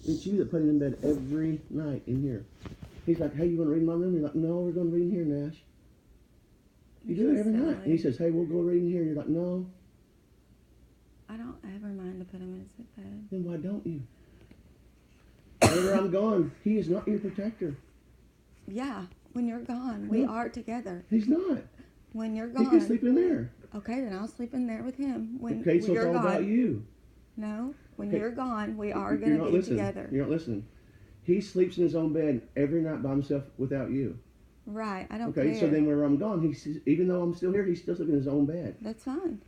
It's you that put him in bed every night in here. He's like, hey, you want to read in my room? You're like, no, we're going to read in here, Nash. You do it every night. And he says, hey, we'll go read in here. You're like, no. I don't ever mind to put him in his bed. Then why don't you? Whenever I'm gone, he is not your protector. Yeah, when you're gone, we are together. He's not. When you're gone. He can sleep in there. Okay, then I'll sleep in there with him. When Okay, so you're it's all gone. about you. No, when you're gone, we are You're going to be listening. together. You're not listening. He sleeps in his own bed every night by himself without you. Right, I don't care. care. So then whenever I'm gone, even though I'm still here, he's still sleeping in his own bed. That's fine.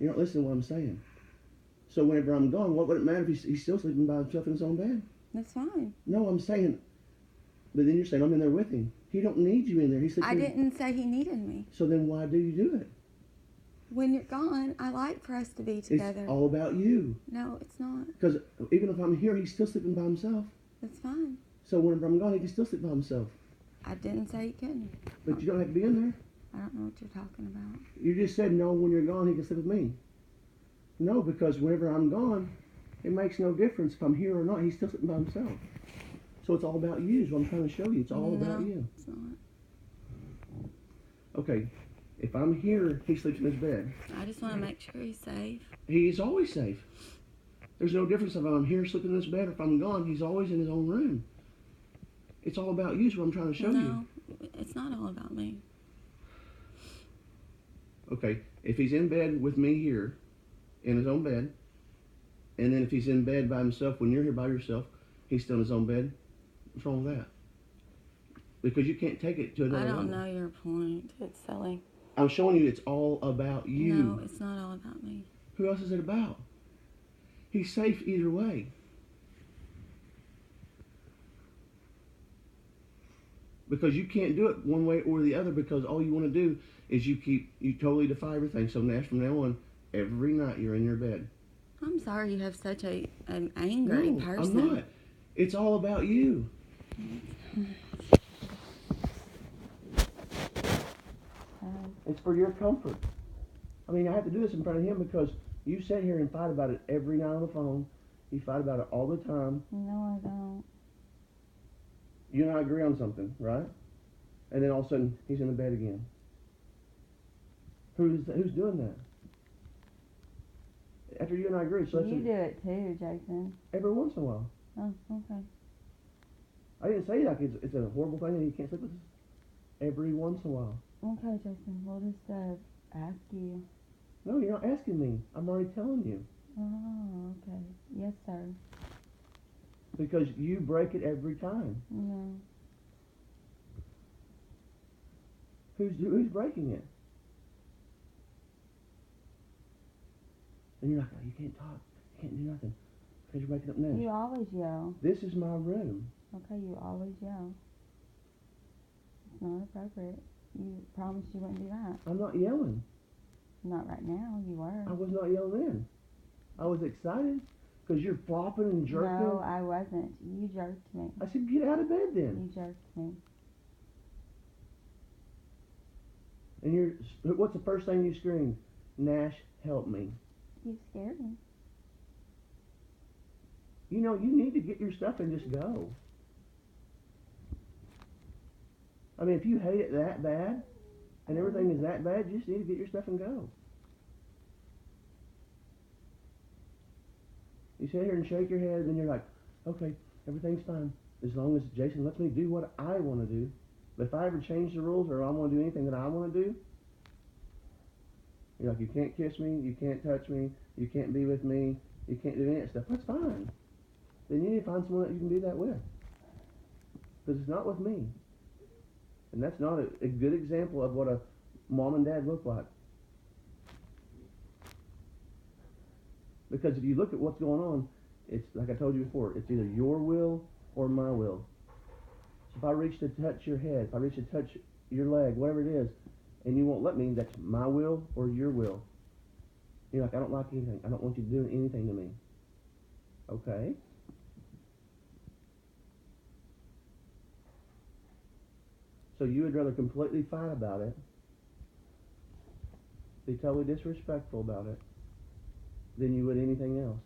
You're not listening to what I'm saying. So whenever I'm gone, what would it matter if he's still sleeping by himself in his own bed? That's fine. No, I'm saying, but then you're saying I'm in there with him. He don't need you in there. He's sleeping. I didn't say he needed me. So then why do you do it? When you're gone, I like for us to be together. It's all about you. No, it's not. Because even if I'm here, he's still sleeping by himself. That's fine. So whenever I'm gone, he can still sleep by himself. I didn't say he couldn't. But you don't have to be in there. I don't know what you're talking about. You just said, no, when you're gone, he can sleep with me. No, because whenever I'm gone, it makes no difference if I'm here or not. He's still sleeping by himself. So it's all about you is what I'm trying to show you. It's all about you. It's not. Okay, if I'm here, he sleeps in his bed. I just want to make sure he's safe. He is always safe. There's no difference if I'm here sleeping in this bed or if I'm gone. He's always in his own room. It's all about you is what I'm trying to show you. No, it's not all about me. Okay, if he's in bed with me here, in his own bed, and then if he's in bed by himself when you're here by yourself, he's still in his own bed, what's wrong with that? Because you can't take it to another level. I don't know your point. It's silly. I'm showing you it's all about you. No, it's not all about me. Who else is it about? He's safe either way. Because you can't do it one way or the other because all you want to do is you totally defy everything. So Nash, from now on, every night you're in your bed. I'm sorry you have such an angry person. I'm not. It's all about you. It's for your comfort. I mean, I have to do this in front of him because you sit here and fight about it every night on the phone. You fight about it all the time. No, I don't. You and I agree on something, right? And then all of a sudden, he's in the bed again. Who's doing that? After you and I agree, so you do it too, Jason. Every once in a while. Oh, okay. I didn't say like it's a horrible thing that he can't sleep with us. Every once in a while. Okay, Jason. We'll just ask you. No, you're not asking me. I'm already telling you. Oh, okay. Yes, sir. Because you break it every time. No. Who's breaking it? And you're like, oh, you can't talk. You can't do nothing. Because you're breaking up now. You always yell. This is my room. Okay, you always yell. It's not appropriate. You promised you wouldn't do that. I'm not yelling. Not right now. You were. I was not yelling then. I was excited because you're flopping and jerking. No, I wasn't. You jerked me. I said, get out of bed then. You jerked me. And what's the first thing you screamed? Nash, help me. You scared me. You know, you need to get your stuff and just go. I mean, if you hate it that bad, and everything is that bad, you just need to get your stuff and go. You sit here and shake your head, and then you're like, okay, everything's fine. As long as Jason lets me do what I want to do. But if I ever change the rules or I want to do anything that I want to do, you're like, you can't kiss me, you can't touch me, you can't be with me, you can't do any of that stuff. That's fine. Then you need to find someone that you can do that with. Because it's not with me. And that's not a good example of what a mom and dad look like. Because if you look at what's going on, it's like I told you before, it's either your will or my will. So if I reach to touch your head, if I reach to touch your leg, whatever it is, and you won't let me, that's my will or your will. You're like, I don't like anything. I don't want you doing anything to me. Okay? So you would rather completely fight about it, be totally disrespectful about it, than you would anything else.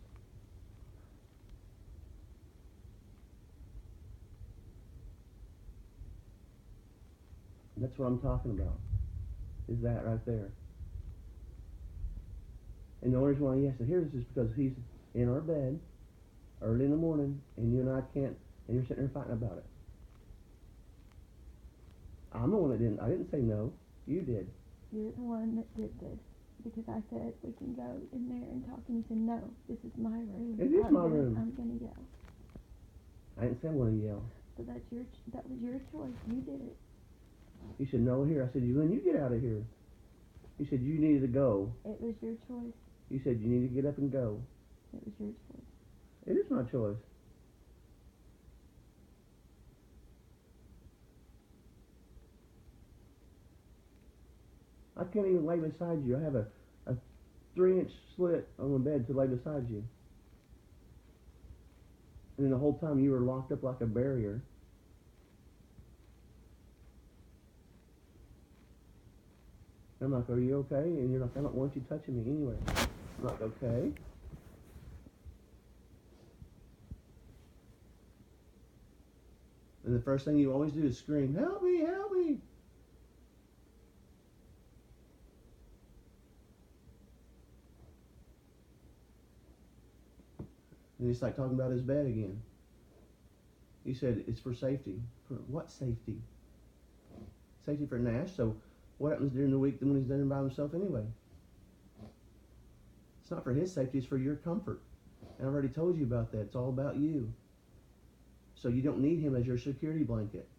That's what I'm talking about. Is that right there? And the only reason why he has to hear this is because he's in our bed early in the morning, and you and I can't, and you're sitting there fighting about it. I'm the one that didn't. I didn't say no. You did. You're the one that did this. Because I said we can go in there and talk, and you said no. This is my room. It is my room. I'm gonna yell. I didn't say I want to yell. So that was your choice. You did it. You said no here. I said, When you get out of here. You said you needed to go. It was your choice. You said you need to get up and go. It was your choice. It is my choice. I can't even lay beside you. I have a 3-inch slit on the bed to lay beside you. And then the whole time you were locked up like a barrier. I'm like, are you okay? And you're like, I don't want you touching me anyway. I'm like, okay. And the first thing you always do is scream, help me, help me. And he's like talking about his bed again. He said it's for safety. For what safety? Safety for Nash. So what happens during the week when he's done by himself anyway? It's not for his safety, it's for your comfort. And I've already told you about that. It's all about you. So you don't need him as your security blanket.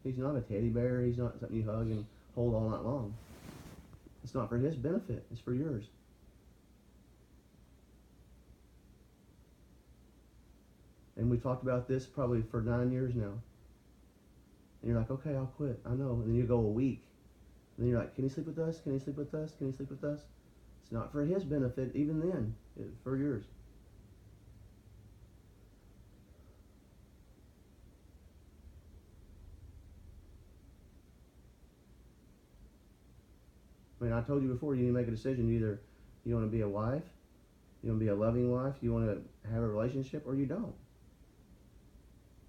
He's not a teddy bear. He's not something you hug and hold all night long. It's not for his benefit. It's for yours. And we've talked about this probably for 9 years now. And you're like, okay, I'll quit. I know. And then you go a week. And then you're like, can he sleep with us? Can he sleep with us? Can he sleep with us? It's not for his benefit even then. It's for yours. I mean, I told you before, you need to make a decision. Either you want to be a wife, you want to be a loving wife, you want to have a relationship, or you don't.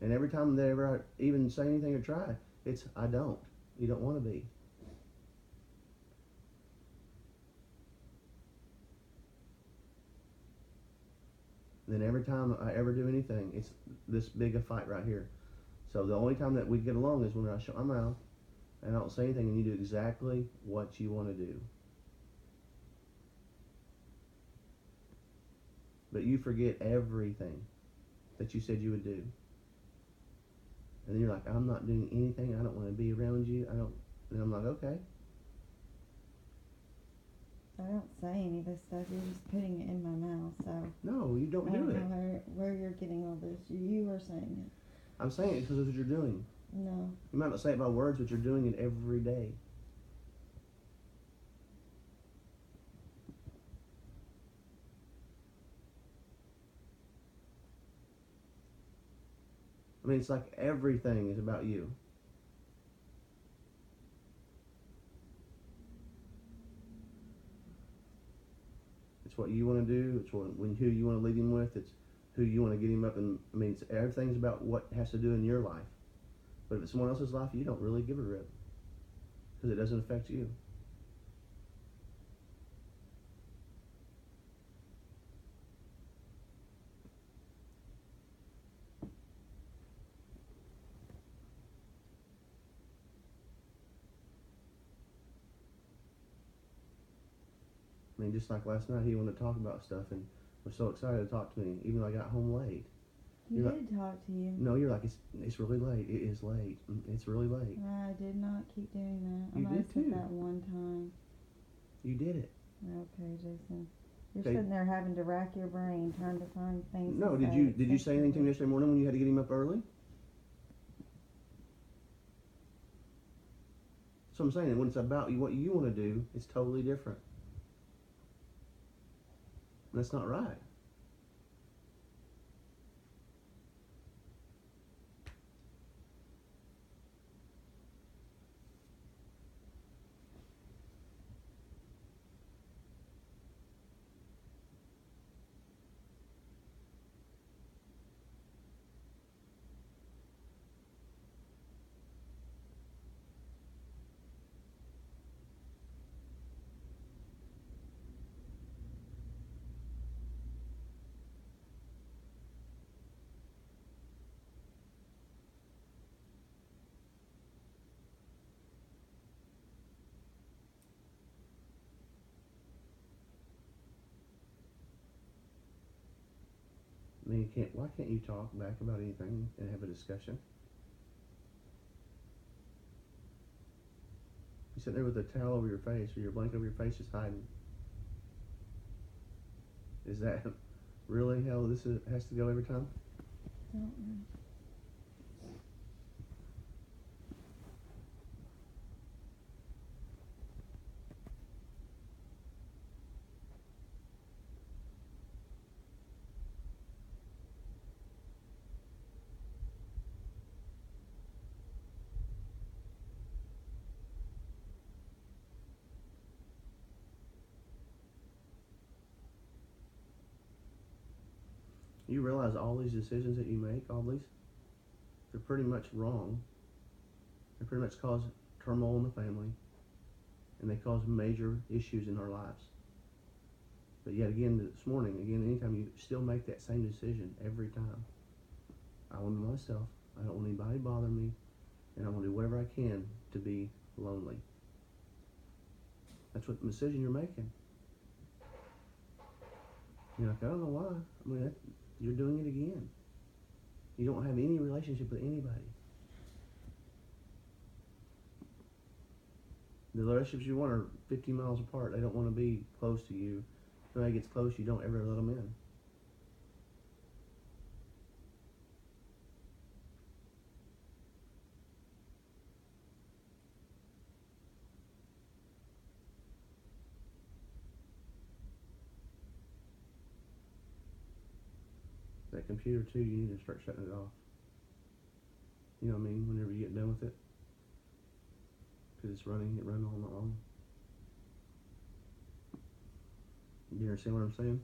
And every time they ever even say anything or try, it's, I don't. You don't want to be. Then every time I ever do anything, it's this big a fight right here. So the only time that we get along is when I shut my mouth and I don't say anything and you do exactly what you want to do. But you forget everything that you said you would do. And then you're like, I'm not doing anything. I don't want to be around you. And I'm like, okay. I don't say any of this stuff. You're just putting it in my mouth. So No, you don't I do don't it. know where you're getting all this. You are saying it. I'm saying it because that's what you're doing. No. You might not say it by words, but you're doing it every day. I mean, it's like everything is about you. It's what you want to do. It's who you want to lead him with. It's who you want to get him up. And I mean, everything's about what has to do in your life. But if it's someone else's life, you don't really give a rip because it doesn't affect you. I mean, just like last night, he wanted to talk about stuff and was so excited to talk to me, even though I got home late. He You're did talk to you. No, you're like, it's really late. It is late. It's really late. I did not keep doing that. You I might have did said too. that one time. You did it. Okay, Jason. You're Okay. sitting there having to rack your brain trying to find things. No, to did you say anything to him yesterday morning when you had to get him up early? So I'm saying that when it's about what you want to do, it's totally different. And that's not right. I mean, why can't you talk back about anything and have a discussion? You sit there with a towel over your face or your blanket over your face just hiding. Is that really how has to go every time? I don't know. You realize all these decisions that you make, they're pretty much wrong. They pretty much cause turmoil in the family, and they cause major issues in our lives. But yet again, this morning, anytime you still make that same decision every time. I want to be myself. I don't want anybody to bother me, and I want to do whatever I can to be lonely. That's what the decision you're making. You're like, I don't know why. I mean, you're doing it again. You don't have any relationship with anybody. The relationships you want are 50 miles apart. They don't want to be close to you. If somebody gets close, you don't ever let them in. That computer too, you need to start shutting it off. You know what I mean? Whenever you get done with it. Because it runs all night long. You understand what I'm saying?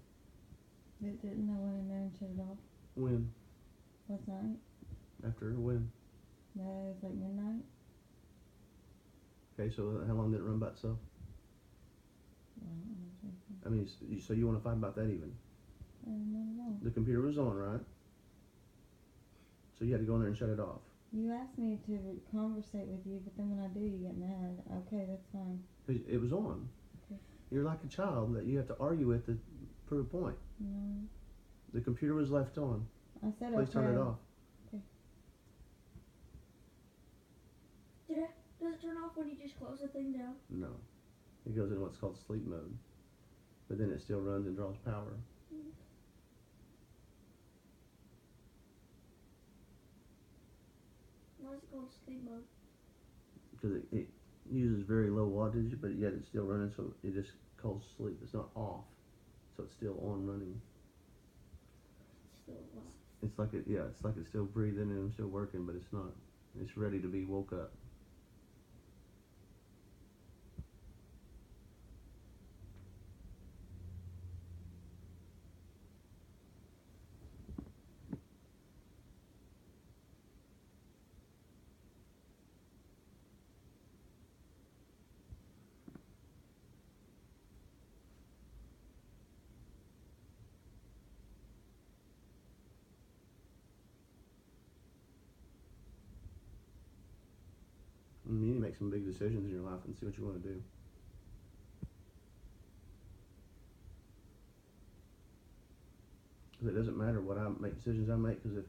It didn't. I went in there and shut it off When? last night. After when? That was like midnight. Okay, so how long did it run by itself? Well, I mean, so you want to fight about that even? not at all. The computer was on, right? So you had to go in there and shut it off. You asked me to conversate with you, but then when I do, you get mad. Okay, that's fine. 'Cause it was on. Okay. You're like a child that you have to argue with to prove a point. No. The computer was left on. I said Please okay. turn it off. Does it turn off when you just close the thing down? No. It goes in what's called sleep mode. But then it still runs and draws power. Why is it called sleep mode? Because it uses very low wattage, but yet it's still running, so it just calls sleep. It's not off. So it's still on running. Still alive. It's like it's still breathing and still working, but it's not. It's ready to be woke up. You need to make some big decisions in your life and see what you want to do. Because it doesn't matter what decisions I make, because if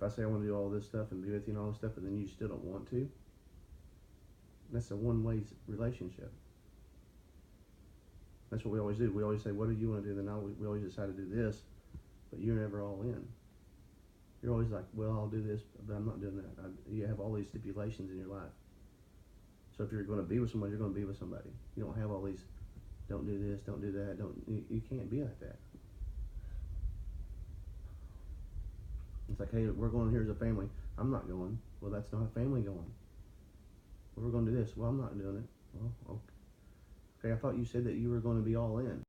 I say I want to do all this stuff and be with you and all this stuff, but then you still don't want to, that's a one-way relationship. That's what we always do. We always say, what do you want to do? Then we always decide to do this, but you're never all in. You're always like, well, I'll do this, but I'm not doing that. You have all these stipulations in your life. So if you're going to be with somebody, you're going to be with somebody. You don't have all these, don't do this, don't do that. You can't be like that. It's like, hey, we're going here as a family. I'm not going. Well, that's not a family going. Well, we're going to do this. Well, I'm not doing it. Well, okay. Okay, I thought you said that you were going to be all in.